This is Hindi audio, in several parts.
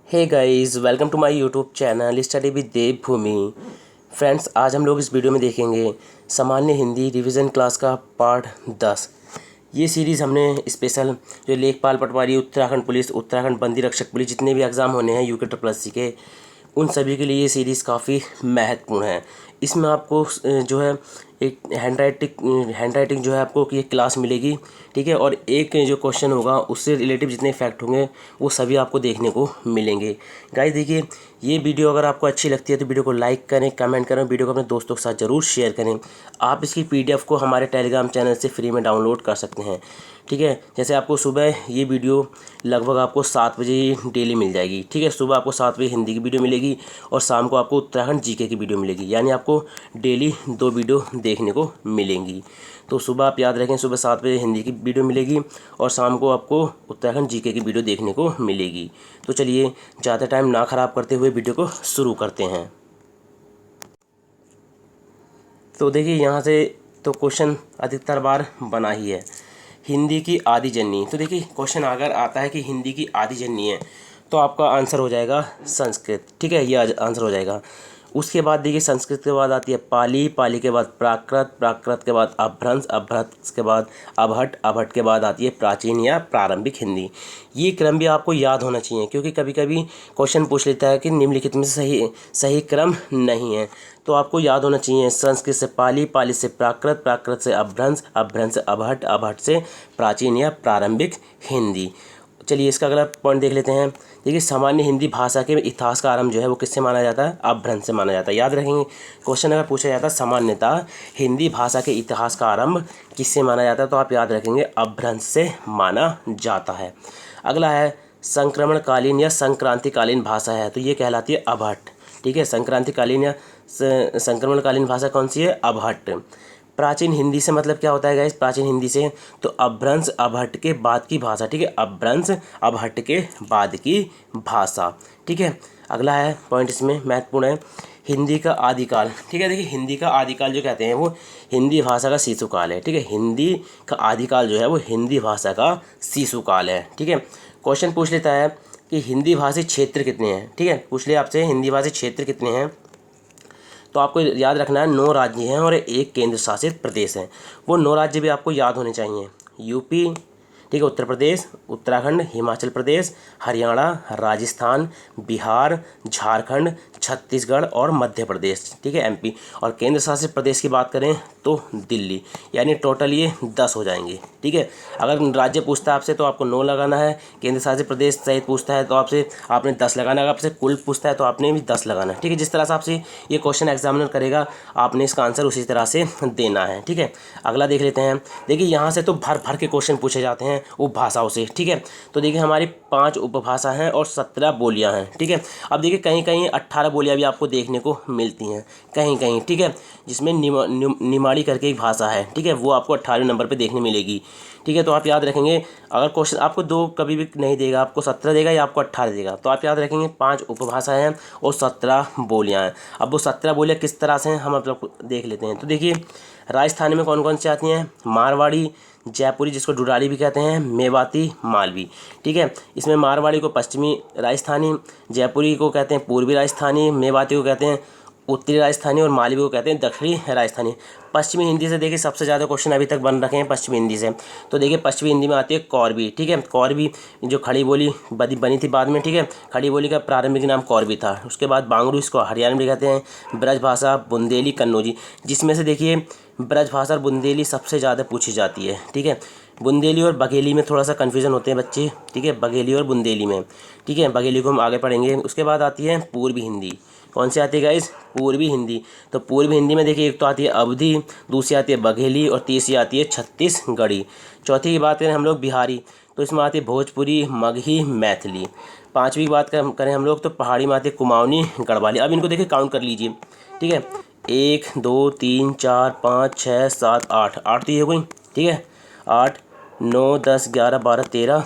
Hey guys, welcome to my YouTube channel study with Devbhoomi. Friends, आज हम लोग इस वीडियो में देखेंगे सामान्य हिंदी रिवीजन क्लास का पार्ट 10। ये सीरीज़ हमने स्पेशल जो लेखपाल पटवारी, उत्तराखंड पुलिस, उत्तराखंड बंदी रक्षक पुलिस, जितने भी एग्ज़ाम होने हैं यूके SSC के, उन सभी के लिए ये सीरीज़ काफ़ी महत्वपूर्ण है। इसमें आपको जो है एक हैंड राइटिंग जो है आपको ये क्लास मिलेगी, ठीक है। और एक जो क्वेश्चन होगा उससे रिलेटिव जितने फैक्ट होंगे वो सभी आपको देखने को मिलेंगे। गाइस देखिए, ये वीडियो अगर आपको अच्छी लगती है तो वीडियो को लाइक करें, कमेंट करें, वीडियो को अपने दोस्तों के साथ ज़रूर शेयर करें। आप इसकी PDF को हमारे टेलीग्राम चैनल से फ्री में डाउनलोड कर सकते हैं, ठीक है। जैसे आपको सुबह ये वीडियो लगभग आपको 7 बजे ही डेली मिल जाएगी, ठीक है। सुबह आपको 7 बजे हिंदी की वीडियो मिलेगी और शाम को आपको उत्तराखंड GK की वीडियो मिलेगी, यानी आपको डेली 2 वीडियो देखने को मिलेंगी। तो सुबह आप याद रखें, सुबह 7 बजे हिंदी की वीडियो मिलेगी और शाम को आपको उत्तराखंड GK की वीडियो देखने को मिलेगी। तो चलिए ज़्यादा टाइम ना ख़राब करते हुए वीडियो को शुरू करते हैं। तो देखिए, यहाँ से तो क्वेश्चन अधिकतर बार बना ही है, हिंदी की आदि जननी। तो देखिए क्वेश्चन अगर आता है कि हिंदी की आदि जननी है तो आपका आंसर हो जाएगा संस्कृत, ठीक है। ये आंसर हो जाएगा। उसके बाद देखिए, संस्कृत के बाद आती है पाली, पाली के बाद प्राकृत, प्राकृत के बाद अपभ्रंश, अपभ्रंश के बाद अबहट, अबहट के बाद आती है प्राचीन या प्रारंभिक हिंदी। ये क्रम भी आपको याद होना चाहिए, क्योंकि कभी कभी क्वेश्चन पूछ लेता है कि निम्नलिखित में से सही क्रम नहीं है। तो आपको याद होना चाहिए, संस्कृत से पाली, पाली से प्राकृत, प्राकृत से अपभ्रंश, अपभ्रंश से अबहट, अबहट से प्राचीन या प्रारंभिक हिंदी। चलिए इसका अगला पॉइंट देख लेते हैं। देखिए, सामान्य हिंदी भाषा के इतिहास का आरंभ जो है वो किससे माना जाता है? अपभ्रंश से माना जाता है। याद रखेंगे, क्वेश्चन अगर पूछा जाता है सामान्यतः हिंदी भाषा के इतिहास का आरंभ किससे माना जाता है, तो आप याद रखेंगे अपभ्रंश से माना जाता है। अगला है संक्रमणकालीन या संक्रांतिकालीन भाषा है, तो ये कहलाती है अबहट, ठीक है। संक्रांतिकालीन या संक्रमणकालीन भाषा कौन सी है? अबहट। प्राचीन हिंदी से मतलब क्या होता है गाइस? प्राचीन हिंदी से तो अपभ्रंश अबहट के बाद की भाषा, ठीक है। अपभ्रंश अबहट के बाद की भाषा, ठीक है। अगला है पॉइंट इसमें महत्वपूर्ण है, हिंदी का आदिकाल, ठीक है। देखिए, हिंदी का आदिकाल जो कहते हैं वो हिंदी भाषा का शिशुकाल है, ठीक है। हिंदी का आदिकाल जो है वो हिंदी भाषा का शिशुकाल है, ठीक है। क्वेश्चन पूछ लेता है कि हिंदी भाषी क्षेत्र कितने हैं, ठीक है। पूछ लिया आपसे हिंदी भाषी क्षेत्र कितने हैं, तो आपको याद रखना है 9 राज्य हैं और 1 केंद्र शासित प्रदेश है। वो 9 राज्य भी आपको याद होने चाहिए। यूपी, ठीक है, उत्तर प्रदेश, उत्तराखंड, हिमाचल प्रदेश, हरियाणा, राजस्थान, बिहार, झारखंड, छत्तीसगढ़ और मध्य प्रदेश, ठीक है, MP। और केंद्र शासित प्रदेश की बात करें तो दिल्ली, यानी टोटल ये 10 हो जाएंगे, ठीक है। अगर राज्य पूछता है आपसे तो आपको 9 लगाना है, केंद्र शासित प्रदेश सहित पूछता है तो आपने 10 लगाना है, आपसे कुल पूछता है तो आपने भी 10 लगाना है, ठीक है। जिस तरह से आपसे ये क्वेश्चन एग्जामिनर करेगा आपने इसका आंसर उसी तरह से देना है, ठीक है। अगला देख लेते हैं। देखिए, यहाँ से तो भर भर के क्वेश्चन पूछे जाते हैं उपभाषाओं से, ठीक है। तो देखिए, हमारी 5 उपभाषा हैं और 17 बोलियां हैं, ठीक है। अब देखिए, कहीं कहीं 18 बोलियां भी आपको देखने को मिलती हैं, कहीं कहीं, ठीक है। जिसमें निमाड़ी करके एक भाषा है, ठीक है, वो आपको 18वें नंबर पे देखने मिलेगी, ठीक है। तो आप याद रखेंगे, अगर क्वेश्चन आपको 2 कभी भी नहीं देगा, आपको 17 देगा या आपको 18 देगा, तो आप याद रखेंगे 5 उपभाषा हैं और 17 बोलियां हैं। अब वो 17 बोलियां किस तरह से हैं हम आप लोग देख लेते हैं। तो देखिए, राजस्थान में कौन कौन सी आती हैं? मारवाड़ी, जयपुरी जिसको डुडारी भी कहते हैं, मेवाती, मालवी, ठीक है। इसमें मारवाड़ी को पश्चिमी राजस्थानी, जयपुरी को कहते हैं पूर्वी राजस्थानी, मेवाती को कहते हैं उत्तरी राजस्थानी और मालवी को कहते हैं दक्षिणी राजस्थानी। पश्चिमी हिंदी से देखिए सबसे ज़्यादा क्वेश्चन अभी तक बन रखे हैं पश्चिमी हिंदी से। तो देखिए, पश्चिमी हिंदी में आती है कौरवी, ठीक है। कौरवी जो खड़ी बोली बनी थी बाद में, ठीक है। खड़ी बोली का प्रारंभिक नाम कौरवी था। उसके बाद बांगड़ू, इसको हरियाणा में कहते हैं, ब्रजभाषा, बुंदेली, कन्नौजी, जिसमें से देखिए ब्रजभाषा और बुंदेली सबसे ज़्यादा पूछी जाती है, ठीक है। बुंदेली और बघेली में थोड़ा सा कन्फ्यूज़न होते हैं बच्चे, ठीक है, बघेली और बुंदेली में, ठीक है। बघेली को हम आगे पढ़ेंगे। उसके बाद आती है पूर्वी हिंदी। कौन सी आती है गाइस? पूर्वी हिंदी। तो पूर्वी हिंदी में देखिए, एक तो आती है अवधी, दूसरी आती है बघेली और तीसरी आती है छत्तीसगढ़ी। चौथी की बात करें हम लोग बिहारी, तो इसमें आती है भोजपुरी, मगही, मैथिली। पाँचवीं की बात करें हम लोग तो पहाड़ी में आती है कुमाऊनी, गढ़वाली। अब इनको देखिए काउंट कर लीजिए, ठीक है। 1 2 3 4 5 6 7 8, 8 तो ये हो गई, ठीक है। 8 9 10 11 12 13,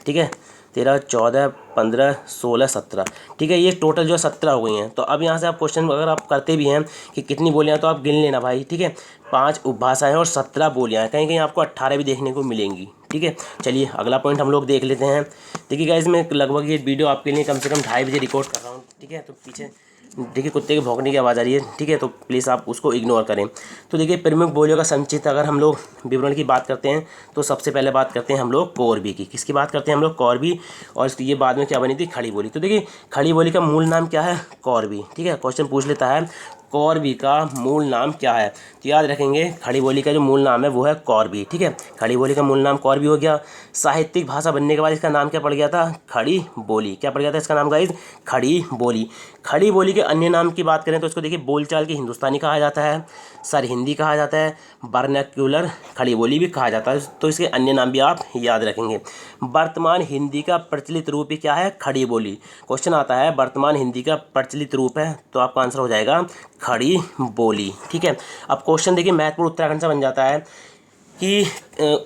ठीक है, 13 14 15 16 17, ठीक है। ये टोटल जो 17 हो गई हैं। तो अब यहाँ से आप क्वेश्चन अगर आप करते भी हैं कि कितनी बोलियाँ, तो आप गिन लेना भाई, ठीक है। 5 उपभाषाएं और 17 बोलियाँ, कहीं कहीं आपको 18 भी देखने को मिलेंगी, ठीक है। चलिए अगला पॉइंट हम लोग देख लेते हैं। देखिए गाइस, मैं लगभग ये वीडियो आपके लिए कम से कम 2:30 बजे रिकॉर्ड कर रहा हूँ, ठीक है। तो पीछे देखिए कुत्ते के भौंकने की आवाज़ आ रही है, ठीक है, तो प्लीज़ आप उसको इग्नोर करें। तो देखिए प्रमुख बोलियों का संचित अगर हम लोग विवरण की बात करते हैं तो सबसे पहले बात करते हैं हम लोग कौरवी की। किसकी बात करते हैं हम लोग? कौरवी। और इसकी ये बाद में क्या बनी थी? खड़ी बोली। तो देखिए खड़ी बोली का मूल नाम क्या है? कौरवी, ठीक है। क्वेश्चन पूछ लेता है कौरवी का मूल नाम क्या है, तो याद रखेंगे खड़ी बोली का जो मूल नाम है वो है कौरवी, ठीक है। खड़ी बोली का मूल नाम कौरवी हो गया। साहित्यिक भाषा बनने के बाद इसका नाम क्या पड़ गया था? खड़ी बोली। क्या पड़ गया था इसका नाम गाइस? खड़ी बोली। खड़ी बोली के अन्य नाम की बात करें तो इसको देखिए बोलचाल की हिंदुस्तानी कहा जाता है, सर हिंदी कहा जाता है, वर्नाक्युलर खड़ी बोली भी कहा जाता है। तो इसके अन्य नाम भी आप याद रखेंगे। वर्तमान हिंदी का प्रचलित रूप ही क्या है? खड़ी बोली। क्वेश्चन आता है वर्तमान हिंदी का प्रचलित रूप है, तो आपका आंसर हो जाएगा खड़ी बोली, ठीक है। अब क्वेश्चन देखिए महत्वपूर्ण उत्तराखंड से बन जाता है कि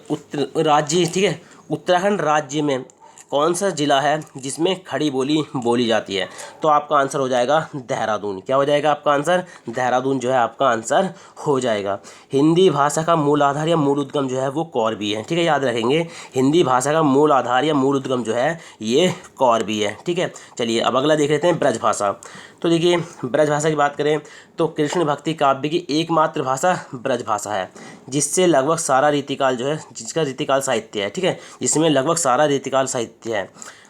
उत्तर राज्य, ठीक है, उत्तराखंड राज्य में कौन सा जिला है जिसमें खड़ी बोली बोली जाती है, तो आपका आंसर हो जाएगा देहरादून। क्या हो जाएगा आपका आंसर? देहरादून जो है आपका आंसर हो जाएगा। हिंदी भाषा का मूल आधार या मूल उद्गम जो है वो कौरवी है, ठीक है, याद रखेंगे। हिंदी भाषा का मूल आधार या मूल उद्गम जो है ये कौरवी है, ठीक है। चलिए अब अगला देख लेते हैं ब्रज भाषा। तो देखिए ब्रज भाषा की बात करें तो कृष्ण भक्ति काव्य की एकमात्र भाषा ब्रज भाषा है, जिससे लगभग सारा रीतिकाल जो है, जिसका रीतिकाल साहित्य है, ठीक है, जिसमें लगभग सारा रीतिकाल साहित्य है।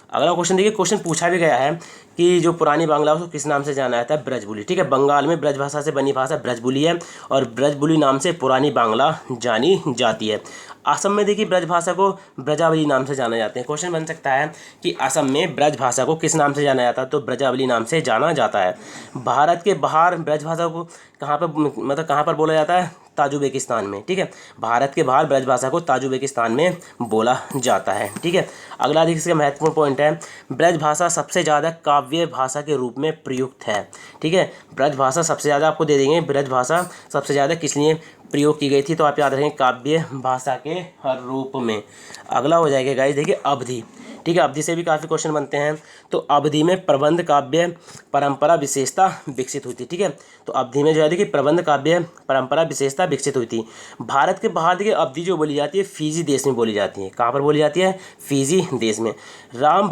अगला क्वेश्चन देखिए, क्वेश्चन पूछा भी गया है कि जो पुरानी बांग्ला उसको किस नाम से जाना जाता है? ब्रजबुली, ठीक है। बंगाल में ब्रज भाषा से बनी भाषा ब्रजबुली है और ब्रजबुली नाम से पुरानी बांग्ला जानी जाती है। असम में देखिए ब्रज भाषा को ब्रजावली नाम से जाना जाता है। क्वेश्चन बन सकता है कि असम में ब्रज भाषा को किस नाम से जाना जाता है, तो ब्रजावली नाम से जाना जाता है। भारत के बाहर ब्रज भाषा को कहाँ पर, मतलब कहाँ पर बोला जाता है? ताजुबेकिस्तान में, ठीक है। भारत के बाहर ब्रज भाषा को ताजुबेकिस्तान में बोला जाता है, ठीक है। अगला देखिए इसका महत्वपूर्ण पॉइंट है ब्रज भाषा सबसे ज़्यादा काव्य भाषा के रूप में प्रयुक्त है, ठीक है। ब्रज भाषा सबसे ज़्यादा आपको दे देंगे, ब्रज भाषा सबसे ज़्यादा किस लिए प्रयोग की गई थी, तो आप याद रखेंगे काव्य भाषा के हर रूप में। अगला हो जाएगा गाइस देखिए अवधि, ठीक है। अवधि से भी काफ़ी क्वेश्चन बनते हैं। तो अवधि में प्रबंध काव्य परंपरा विशेषता विकसित हुई थी, ठीक है। तो अवधि में जो है देखिए प्रबंध काव्य परंपरा विशेषता विकसित हुई थी। भारत के बाहर देखिए अवधि जो बोली जाती है फिजी देश में बोली जाती है। कहाँ पर बोली जाती है? फिजी देश में। राम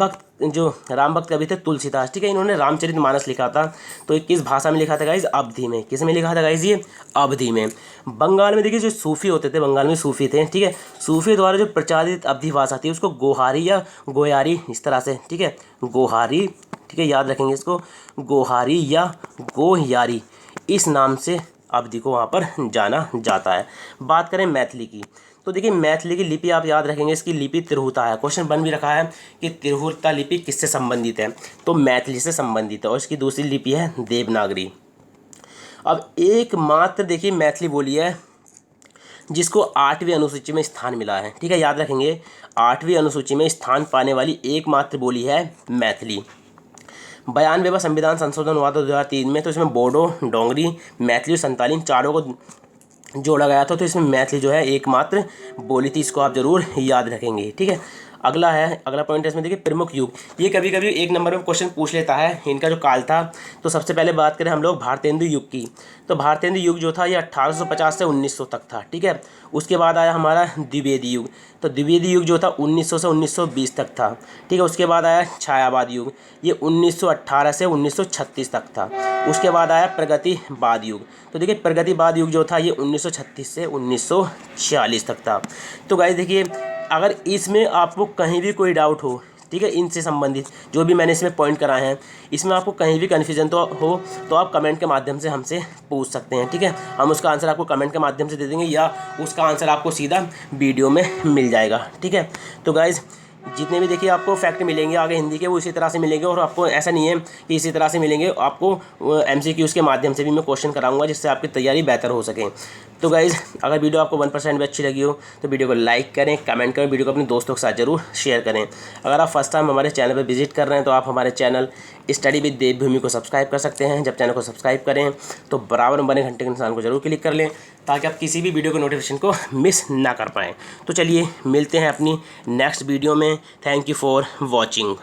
भक्त कवि थे तुलसीदास, ठीक है, इन्होंने रामचरितमानस लिखा था। तो ये किस भाषा में लिखा था गाइज? अवधि में। किस में लिखा था गाइज? ये अवधि में। बंगाल में देखिए जो सूफी होते थे, बंगाल में सूफी थे, ठीक है, सूफी द्वारा जो प्रचारित अवधि भाषा थी उसको गोहारी या गोयारी, इस तरह से, ठीक है, गोहारी, ठीक है, याद रखेंगे इसको, गोहारी या गोयारी, इस नाम से अवधि को वहाँ पर जाना जाता है। बात करें मैथिली की, तो देखिए मैथिली की लिपि आप याद रखेंगे, इसकी लिपि तिरहुता है। क्वेश्चन बन भी रखा है कि तिरहुता लिपि किससे संबंधित है, तो मैथिली से संबंधित है। और इसकी दूसरी लिपि है देवनागरी। अब एकमात्र देखिए मैथिली बोली है जिसको 8वीं अनुसूची में स्थान मिला है, ठीक है, याद रखेंगे 8वीं अनुसूची में स्थान पाने वाली एकमात्र बोली है मैथिली। 92वां संविधान संशोधन हुआ था 2003 में, तो इसमें बोडो, डोंगरी, मैथिली और संताली चारों को जोड़ा गया था। तो इसमें मैथिली जो है एकमात्र बोली थी, इसको आप जरूर याद रखेंगे, ठीक है। अगला पॉइंट है इसमें देखिए प्रमुख युग। ये कभी कभी एक नंबर में क्वेश्चन पूछ लेता है इनका जो काल था। तो सबसे पहले बात करें हम लोग भारतेंदु युग की, तो भारतेंदु युग जो था ये 1850 से 1900 तक था, ठीक है। उसके बाद आया हमारा द्विवेदी युग, तो द्विवेदी युग जो था 1900 से 1920 तक था, ठीक है। उसके बाद आया छायावाद युग, ये 1918 से 1936 तक था। उसके बाद आया प्रगतिवाद युग, तो देखिए प्रगतिवाद युग जो था ये 1936 से 1946 तक था। तो गाइस देखिए अगर इसमें आपको कहीं भी कोई डाउट हो, ठीक है, इनसे संबंधित जो भी मैंने इसमें पॉइंट कराए हैं, इसमें आपको कहीं भी कन्फ्यूजन तो हो तो आप कमेंट के माध्यम से हमसे पूछ सकते हैं, ठीक है। हम उसका आंसर आपको कमेंट के माध्यम से दे देंगे या उसका आंसर आपको सीधा वीडियो में मिल जाएगा, ठीक है। तो गाइज़ जितने भी देखिए आपको फैक्ट मिलेंगे आगे हिंदी के वो इसी तरह से मिलेंगे, और आपको ऐसा नहीं है कि इसी तरह से मिलेंगे, आपको MCQs के माध्यम से भी मैं क्वेश्चन कराऊंगा जिससे आपकी तैयारी बेहतर हो सके। तो गाइज़ अगर वीडियो आपको 1% भी अच्छी लगी हो तो वीडियो को लाइक करें, कमेंट करें, वीडियो को अपने दोस्तों के साथ जरूर शेयर करें। अगर आप फर्स्ट टाइम हमारे चैनल पर विजिट कर रहे हैं तो आप हमारे चैनल स्टडी विद देवभूमि को सब्सक्राइब कर सकते हैं। जब चैनल को सब्सक्राइब करें तो बराबर में बने घंटे के निशान को जरूर क्लिक कर लें ताकि आप किसी भी वीडियो के नोटिफिकेशन को मिस ना कर पाएँ। तो चलिए मिलते हैं अपनी नेक्स्ट वीडियो में। Thank you for watching.